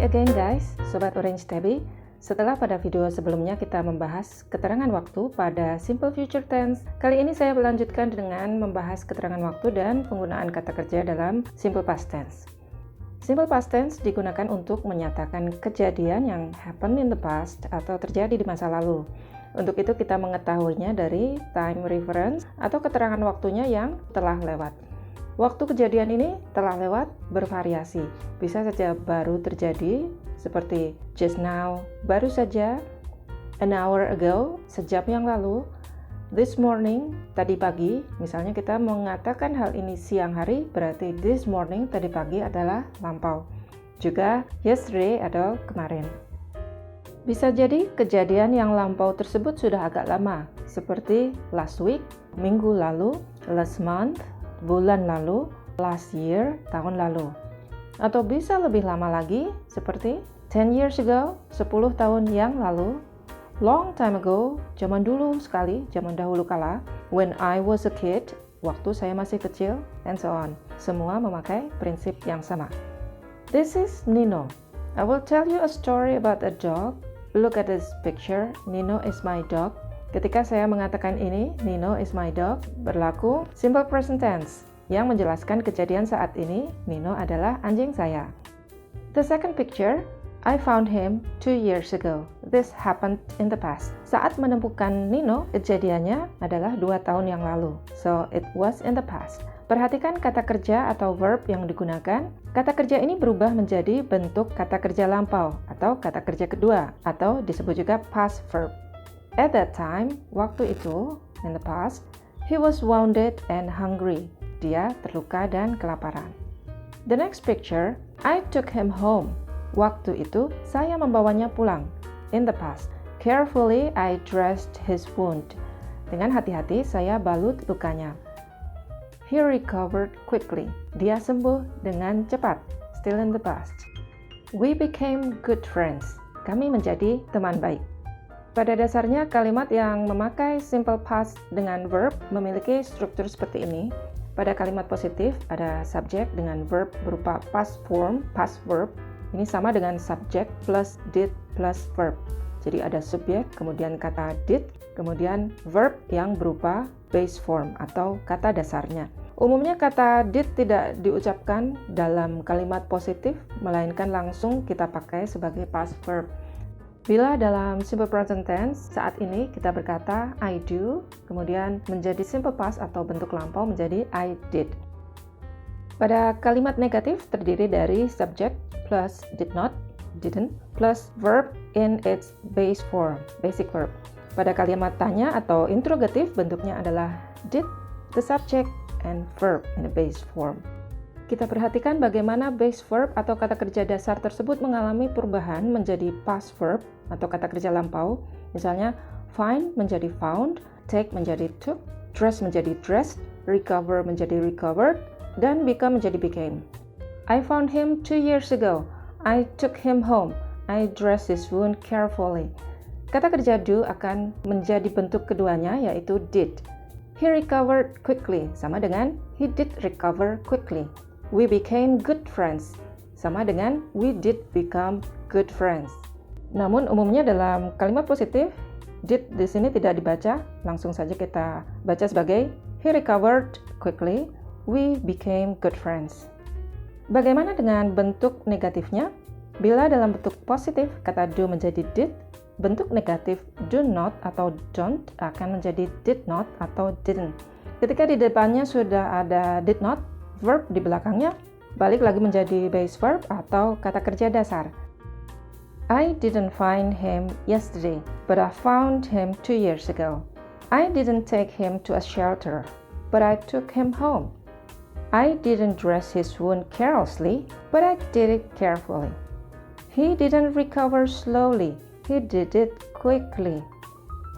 again guys, Sobat Orange Tabby. Setelah pada video sebelumnya kita membahas keterangan waktu pada Simple Future Tense, kali ini saya melanjutkan dengan membahas keterangan waktu dan penggunaan kata kerja dalam Simple Past Tense. Simple Past Tense digunakan untuk menyatakan kejadian yang happen in the past atau terjadi di masa lalu. Untuk itu kita mengetahuinya dari time reference atau keterangan waktunya yang telah lewat. Waktu kejadian ini telah lewat bervariasi, bisa saja baru terjadi seperti just now, baru saja, an hour ago, sejam yang lalu, this morning, tadi pagi. Misalnya kita mengatakan hal ini siang hari, berarti this morning, tadi pagi adalah lampau. Juga yesterday atau kemarin. Bisa jadi kejadian yang lampau tersebut sudah agak lama, seperti last week, minggu lalu, last month, bulan lalu, last year, tahun lalu. Atau bisa lebih lama lagi, seperti 10 years ago, 10 tahun yang lalu, long time ago, zaman dulu sekali, zaman dahulu kala, when I was a kid, waktu saya masih kecil, and so on. Semua memakai prinsip yang sama. This is Nino. I will tell you a story about a dog. Look at this picture. Nino is my dog. Ketika saya mengatakan ini, Nino is my dog, berlaku simple present tense yang menjelaskan kejadian saat ini, Nino adalah anjing saya. The second picture, I found him 2 years ago. This happened in the past. Saat menemukan Nino, kejadiannya adalah 2 tahun yang lalu. So, it was in the past. Perhatikan kata kerja atau verb yang digunakan. Kata kerja ini berubah menjadi bentuk kata kerja lampau atau kata kerja kedua, atau disebut juga past verb. At that time, waktu itu, in the past, he was wounded and hungry. Dia terluka dan kelaparan. The next picture, I took him home. Waktu itu, saya membawanya pulang. In the past, carefully I dressed his wound. Dengan hati-hati, saya balut lukanya. He recovered quickly. Dia sembuh dengan cepat. Still in the past. We became good friends. Kami menjadi teman baik. Pada dasarnya, kalimat yang memakai simple past dengan verb memiliki struktur seperti ini. Pada kalimat positif, ada subjek dengan verb berupa past form, past verb. Ini sama dengan subjek plus did plus verb. Jadi ada subjek, kemudian kata did, kemudian verb yang berupa base form atau kata dasarnya. Umumnya kata did tidak diucapkan dalam kalimat positif, melainkan langsung kita pakai sebagai past verb. Bila dalam simple present tense, saat ini kita berkata I do, kemudian menjadi simple past atau bentuk lampau menjadi I did. Pada kalimat negatif terdiri dari subject plus did not, didn't, plus verb in its base form, basic verb. Pada kalimat tanya atau interrogatif bentuknya adalah did, the subject, and verb in the base form. Kita perhatikan bagaimana base verb atau kata kerja dasar tersebut mengalami perubahan menjadi past verb atau kata kerja lampau. Misalnya, find menjadi found, take menjadi took, dress menjadi dressed, recover menjadi recovered, dan become menjadi became. I found him 2 years ago. I took him home. I dressed his wound carefully. Kata kerja do akan menjadi bentuk keduanya, yaitu did. He recovered quickly, sama dengan he did recover quickly. We became good friends, sama dengan we did become good friends. Namun umumnya dalam kalimat positif, did di sini tidak dibaca, langsung saja kita baca sebagai he recovered quickly, we became good friends. Bagaimana dengan bentuk negatifnya? Bila dalam bentuk positif kata do menjadi did, bentuk negatif do not atau don't akan menjadi did not atau didn't. Ketika di depannya sudah ada did not, verb di belakangnya balik lagi menjadi base verb atau kata kerja dasar. I didn't find him yesterday, but I found him 2 years ago. I didn't take him to a shelter, but I took him home. I didn't dress his wound carelessly, but I did it carefully. He didn't recover slowly, he did it quickly.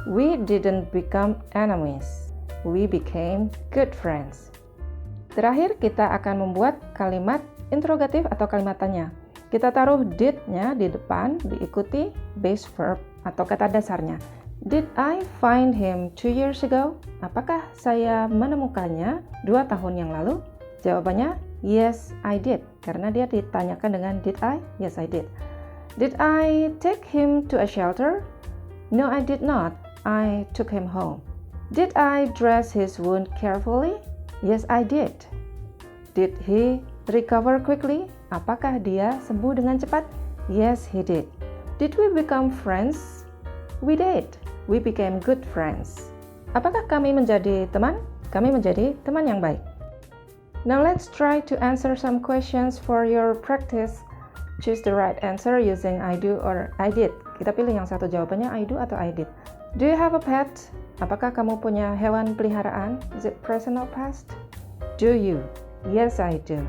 We didn't become enemies, we became good friends. Terakhir, kita akan membuat kalimat interrogatif atau kalimat tanya. Kita taruh did-nya di depan, diikuti base verb atau kata dasarnya. Did I find him 2 years ago? Apakah saya menemukannya 2 tahun yang lalu? Jawabannya, yes, I did. Karena dia ditanyakan dengan did I? Yes, I did. Did I take him to a shelter? No, I did not. I took him home. Did I dress his wound carefully? Yes, I did. Did he recover quickly? Apakah dia sembuh dengan cepat? Yes, he did. Did we become friends? We did. We became good friends. Apakah kami menjadi teman? Kami menjadi teman yang baik. Now let's try to answer some questions for your practice. Choose the right answer using I do or I did. Kita pilih yang satu jawabannya I do atau I did. Do you have a pet? Apakah kamu punya hewan peliharaan? Is it present or past? Do you? Yes, I do.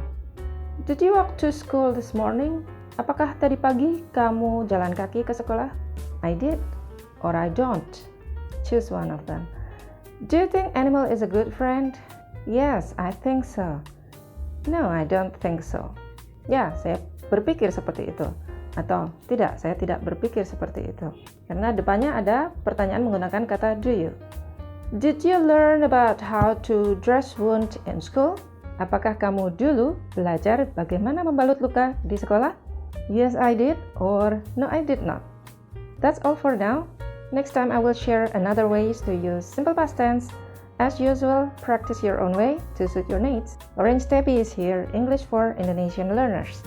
Did you walk to school this morning? Apakah tadi pagi kamu jalan kaki ke sekolah? I did or I don't. Choose one of them. Do you think animal is a good friend? Yes, I think so. No, I don't think so. Ya, saya berpikir seperti itu. Atau tidak, saya tidak berpikir seperti itu. Karena depannya ada pertanyaan menggunakan kata do you. Did you learn about how to dress wound in school? Apakah kamu dulu belajar bagaimana membalut luka di sekolah? Yes, I did, or no, I did not. That's all for now. Next time I will share another ways to use simple past tense. As usual, practice your own way to suit your needs. Orange Tabby is here, English for Indonesian learners.